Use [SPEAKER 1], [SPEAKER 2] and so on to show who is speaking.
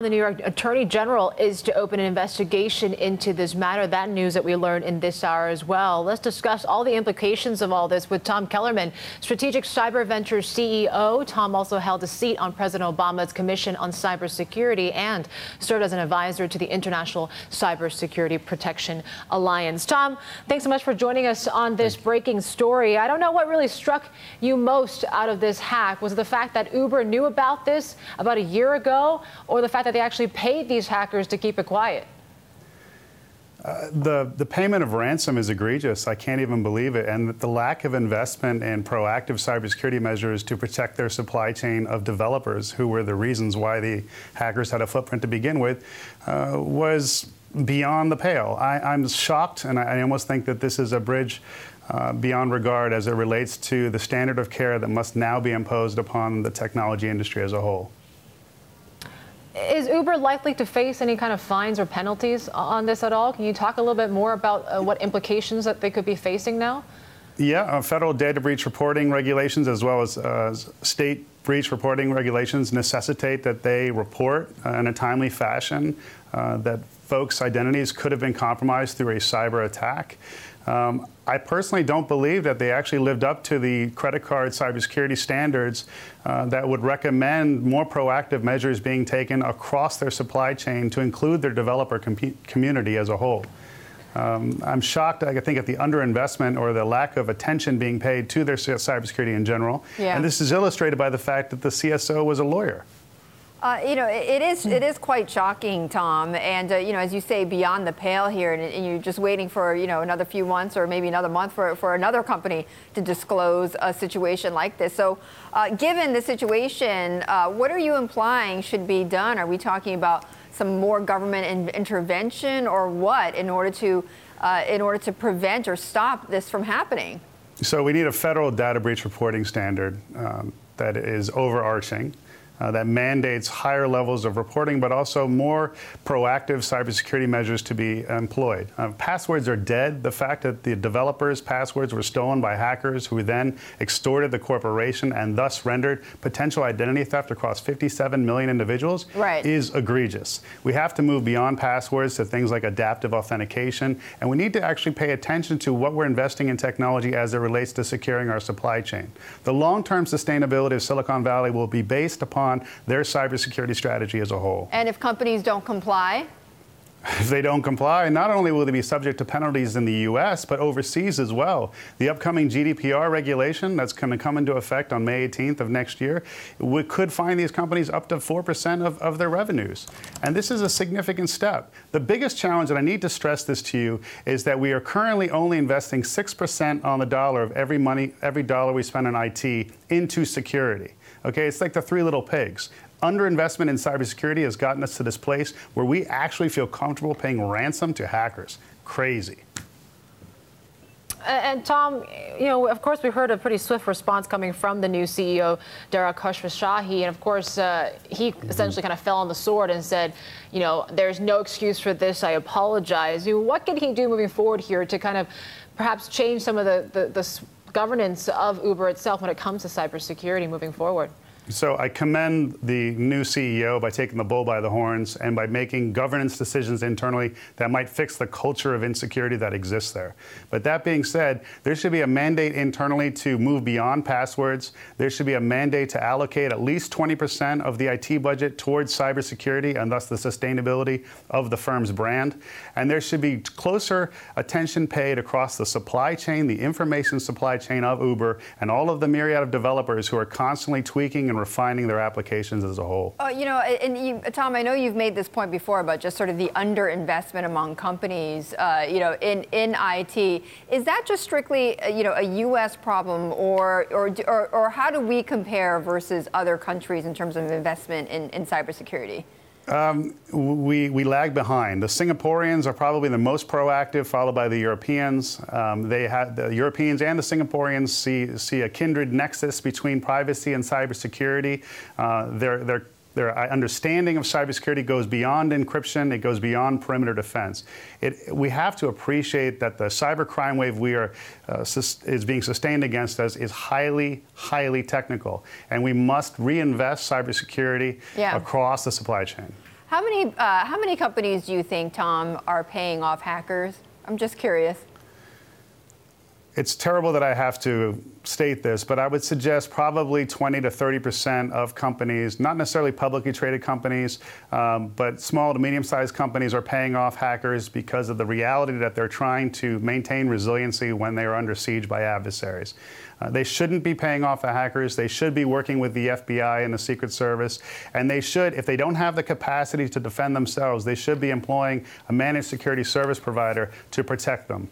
[SPEAKER 1] The New York Attorney General is to open an investigation into this matter. That news that we learned in this hour as well. Let's discuss all the implications of all this with Tom Kellermann, Strategic Cyber Ventures CEO. Tom also held a seat on President Obama's Commission on Cybersecurity and served as an advisor to the International Cybersecurity Protection Alliance. Tom, thanks so much for joining us on this breaking story. I don't know what really struck you most out of this hack. Was it the fact that Uber knew about this about a year ago, or the fact that they actually paid these hackers to keep it quiet?
[SPEAKER 2] The payment of ransom is egregious. I can't even believe it. And the lack of investment in proactive cybersecurity measures to protect their supply chain of developers, who were the reasons why the hackers had a footprint to begin with, was beyond the pale. I'm shocked, and I almost think that this is a bridge beyond regard as it relates to the standard of care that must now be imposed upon the technology industry as a whole.
[SPEAKER 1] Is Uber likely to face any kind of fines or penalties on this at all? Can you talk a little bit more about what implications that they could be facing now?
[SPEAKER 2] Yeah, federal data breach reporting regulations as well as state breach reporting regulations necessitate that they report in a timely fashion that folks' identities could have been compromised through a cyber attack. I personally don't believe that they actually lived up to the credit card cybersecurity standards that would recommend more proactive measures being taken across their supply chain to include their developer community as a whole. I'm shocked, I think, at the underinvestment or the lack of attention being paid to their cybersecurity in general. Yeah. And this is illustrated by the fact that the CSO was a lawyer.
[SPEAKER 3] It is quite shocking, Tom, and as you say, beyond the pale here, and you're just waiting for another few months or maybe another month for another company to disclose a situation like this. So, given the situation, what are you implying should be done? Are we talking about some more government intervention, or what, in order to prevent or stop this from happening?
[SPEAKER 2] So we need a federal data breach reporting standard that is overarching. That mandates higher levels of reporting, but also more proactive cybersecurity measures to be employed. Passwords are dead. The fact that the developers' passwords were stolen by hackers who then extorted the corporation and thus rendered potential identity theft across 57 million individuals is egregious. We have to move beyond passwords to things like adaptive authentication, and we need to actually pay attention to what we're investing in technology as it relates to securing our supply chain. The long-term sustainability of Silicon Valley will be based upon their cybersecurity strategy as a whole.
[SPEAKER 3] And if companies don't comply?
[SPEAKER 2] If they don't comply, not only will they be subject to penalties in the U.S., but overseas as well. The upcoming GDPR regulation that's going to come into effect on May 18th of next year could fine these companies up to 4% of their revenues. And this is a significant step. The biggest challenge, and I need to stress this to you, is that we are currently only investing 6% on the dollar of every dollar we spend on IT into security. Okay, it's like the three little pigs. Underinvestment in cybersecurity has gotten us to this place where we actually feel comfortable paying ransom to hackers. Crazy.
[SPEAKER 1] And Tom, of course, we heard a pretty swift response coming from the new CEO, Dara Khosrowshahi, and of course, he essentially kind of fell on the sword and said, there's no excuse for this. I apologize. What can he do moving forward here to kind of perhaps change some of the governance of Uber itself when it comes to cybersecurity moving forward?
[SPEAKER 2] So I commend the new CEO by taking the bull by the horns and by making governance decisions internally that might fix the culture of insecurity that exists there. But that being said, there should be a mandate internally to move beyond passwords. There should be a mandate to allocate at least 20% of the IT budget towards cybersecurity and thus the sustainability of the firm's brand. And there should be closer attention paid across the supply chain, the information supply chain of Uber, and all of the myriad of developers who are constantly tweaking and refining their applications as a whole.
[SPEAKER 3] Tom, I know you've made this point before about just sort of the underinvestment among companies, in IT. Is that just strictly, a U.S. problem, or how do we compare versus other countries in terms of investment in cybersecurity?
[SPEAKER 2] We lag behind. The Singaporeans are probably the most proactive, followed by the Europeans. The Europeans and the Singaporeans see a kindred nexus between privacy and cybersecurity. Their understanding of cybersecurity goes beyond encryption. It goes beyond perimeter defense. We have to appreciate that the cybercrime wave is being sustained against us is highly, highly technical, and we must reinvest cybersecurity across the supply chain.
[SPEAKER 3] How many companies do you think, Tom, are paying off hackers? I'm just curious.
[SPEAKER 2] It's terrible that I have to state this, but I would suggest probably 20 to 30% of companies, not necessarily publicly traded companies, but small to medium-sized companies are paying off hackers because of the reality that they're trying to maintain resiliency when they are under siege by adversaries. They shouldn't be paying off the hackers. They should be working with the FBI and the Secret Service. And they should, if they don't have the capacity to defend themselves, they should be employing a managed security service provider to protect them.